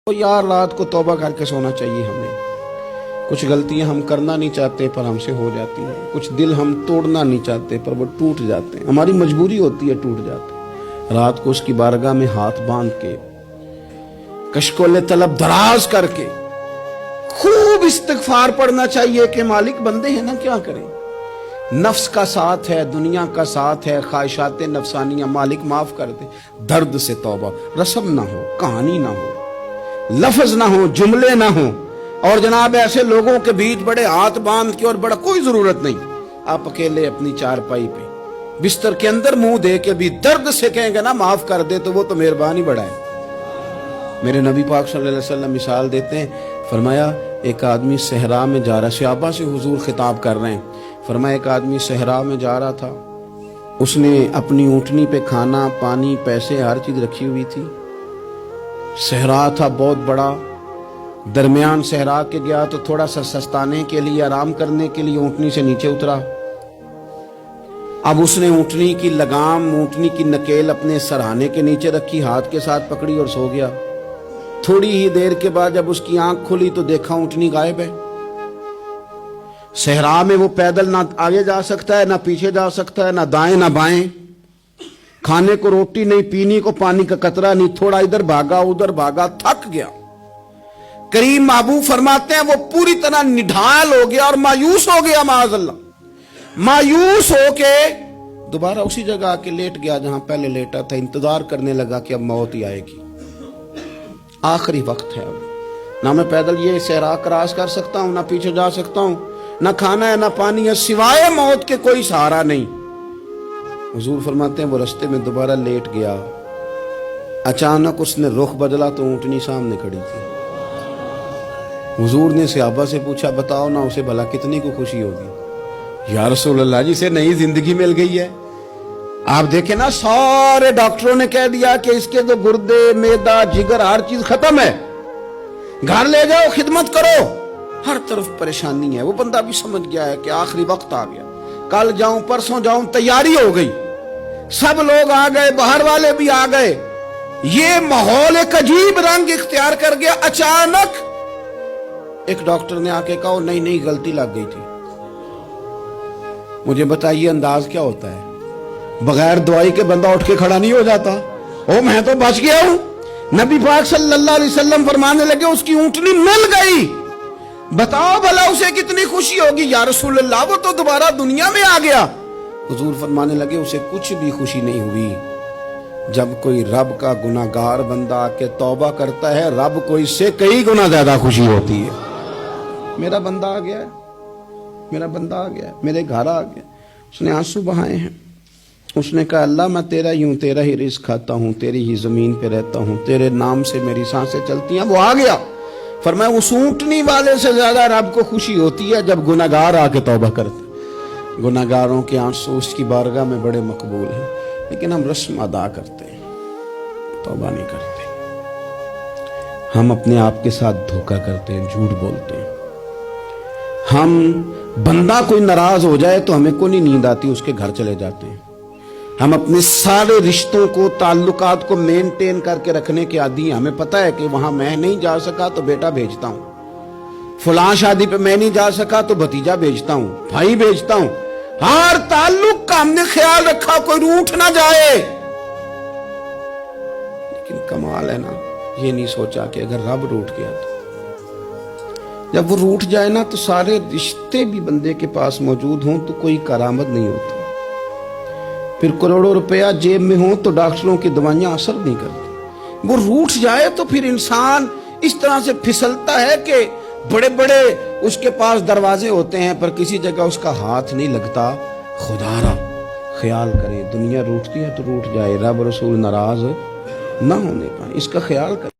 تو یار رات کو توبہ کر کے سونا چاہیے ہمیں۔ کچھ غلطیاں ہم کرنا نہیں چاہتے پر ہم سے ہو جاتی ہیں، کچھ دل ہم توڑنا نہیں چاہتے پر وہ ٹوٹ جاتے ہیں، ہماری مجبوری ہوتی ہے ٹوٹ جاتے ہیں۔ رات کو اس کی بارگاہ میں ہاتھ باندھ کے کشکول طلب دراز کر کے خوب استغفار پڑھنا چاہیے کہ مالک بندے ہیں نا، کیا کریں، نفس کا ساتھ ہے، دنیا کا ساتھ ہے، خواہشات نفسانیہ، مالک معاف کر دے۔ درد سے توبہ، رسم نہ ہو، کہانی نہ ہو، لفظ نہ ہو، جملے نہ ہو، اور جناب ایسے لوگوں کے بیچ بڑے ہاتھ باندھ کے اور بڑا کوئی ضرورت نہیں، آپ اکیلے اپنی چارپائی پہ بستر کے اندر منہ دے کے بھی درد سے کہیں گے نا معاف کر دے تو وہ تو مہربانی بڑا ہے۔ میرے نبی پاک صلی اللہ علیہ وسلم مثال دیتے ہیں، فرمایا ایک آدمی صحرا میں جا رہا، صحابہ سے حضور خطاب کر رہے ہیں، فرمایا ایک آدمی صحرا میں جا رہا تھا، اس نے اپنی اونٹنی پہ کھانا پانی پیسے ہر چیز رکھی ہوئی تھی، صحرا تھا بہت بڑا، درمیان صحرا کے گیا تو تھوڑا سا سستانے کے لیے آرام کرنے کے لیے اونٹنی سے نیچے اترا۔ اب اس نے اونٹنی کی لگام، اونٹنی کی نکیل اپنے سرہانے کے نیچے رکھی، ہاتھ کے ساتھ پکڑی اور سو گیا۔ تھوڑی ہی دیر کے بعد جب اس کی آنکھ کھلی تو دیکھا اونٹنی غائب ہے۔ صحرا میں وہ پیدل نہ آگے جا سکتا ہے، نہ پیچھے جا سکتا ہے، نہ دائیں نہ بائیں، کھانے کو روٹی نہیں، پینے کو پانی کا قطرہ نہیں، تھوڑا ادھر بھاگا ادھر بھاگا، تھک گیا۔ کریم محبوب فرماتے ہیں وہ پوری طرح نڈھال ہو گیا اور مایوس ہو گیا، معاذ اللہ، مایوس ہو کے دوبارہ اسی جگہ آ کے لیٹ گیا جہاں پہلے لیٹا تھا، انتظار کرنے لگا کہ اب موت ہی آئے گی، آخری وقت ہے، اب نہ میں پیدل یہ صحرا کراس کر سکتا ہوں، نہ پیچھے جا سکتا ہوں، نہ کھانا ہے نہ پانی ہے، سوائے موت کے کوئی سہارا نہیں۔ حضور فرماتے ہیں وہ رستے میں دوبارہ لیٹ گیا، اچانک اس نے رخ بدلا تو اونٹنی سامنے کھڑی تھی۔ حضور نے صحابہ سے پوچھا بتاؤ نا اسے بھلا کتنی کو خوشی ہوگی؟ یا رسول اللہ جسے نئی زندگی مل گئی ہے۔ آپ دیکھیں نا سارے ڈاکٹروں نے کہہ دیا کہ اس کے تو گردے معدہ جگر ہر چیز ختم ہے، گھر لے جاؤ خدمت کرو، ہر طرف پریشانی ہے۔ وہ بندہ بھی سمجھ گیا ہے کہ آخری وقت آ گیا، کل جاؤں پرسوں جاؤں، تیاری ہو گئی، سب لوگ آ گئے، باہر والے بھی آ گئے، یہ ماحول ایک عجیب رنگ اختیار کر گیا۔ اچانک ایک ڈاکٹر نے آ کے کہا نہیں نہیں غلطی لگ گئی تھی۔ مجھے بتائیے انداز کیا ہوتا ہے؟ بغیر دوائی کے بندہ اٹھ کے کھڑا نہیں ہو جاتا، او میں تو بچ گیا ہوں۔ نبی پاک صلی اللہ علیہ وسلم فرمانے لگے اس کی اونٹنی مل گئی، بتاؤ بھلا اسے کتنی خوشی ہوگی؟ یا رسول اللہ وہ تو دوبارہ دنیا میں آ گیا۔ حضور فرمانے لگے اسے کچھ بھی خوشی نہیں ہوئی۔ جب کوئی رب کا گناہگار بندہ آ کے توبہ کرتا ہے، رب کو اس سے کئی گنا زیادہ خوشی ہوتی ہے۔ میرا بندہ آ گیا ہے، میرا بندہ آ گیا ہے، میرے گھر آ گیا، اس نے آنسو بہائے ہیں، اس نے کہا اللہ میں تیرا ہی ہوں، تیرا ہی رزق کھاتا ہوں، تیری ہی زمین پہ رہتا ہوں، تیرے نام سے میری سانسیں چلتی ہیں۔ وہ آ گیا، فرمایا اس اونٹنی والے سے زیادہ رب کو خوشی ہوتی ہے جب گناہگار آ کے توبہ کرتے۔ گناہگاروں کے آنسو اس کی بارگاہ میں بڑے مقبول ہیں، لیکن ہم رسم ادا کرتے ہیں، توبہ نہیں کرتے، ہم اپنے آپ کے ساتھ دھوکہ کرتے ہیں، جھوٹ بولتے ہیں۔ ہم بندہ کوئی ناراض ہو جائے تو ہمیں کو نہیں نیند آتی، اس کے گھر چلے جاتے ہیں۔ ہم اپنے سارے رشتوں کو تعلقات کو مینٹین کر کے رکھنے کے عادی ہیں، ہمیں پتہ ہے کہ وہاں میں نہیں جا سکا تو بیٹا بھیجتا ہوں، فلاں شادی پہ میں نہیں جا سکا تو بھتیجا بھیجتا ہوں، بھائی بھیجتا ہوں، ہر تعلق کا ہم نے خیال رکھا کوئی روٹھ نہ جائے۔ لیکن کمال ہے نا، یہ نہیں سوچا کہ اگر رب روٹھ گیا تو جب وہ روٹھ جائے نا تو سارے رشتے بھی بندے کے پاس موجود ہوں تو کوئی کرامت نہیں ہوتی، پھر کروڑوں روپیہ جیب میں ہوں تو ڈاکٹروں کی دوائیاں اثر نہیں کرتی۔ وہ روٹھ جائے تو پھر انسان اس طرح سے پھسلتا ہے کہ بڑے بڑے اس کے پاس دروازے ہوتے ہیں پر کسی جگہ اس کا ہاتھ نہیں لگتا۔ خدا را خیال کریں، دنیا روٹتی ہے تو روٹھ جائے، رب رسول ناراض نہ ہونے پائے، اس کا خیال کریں۔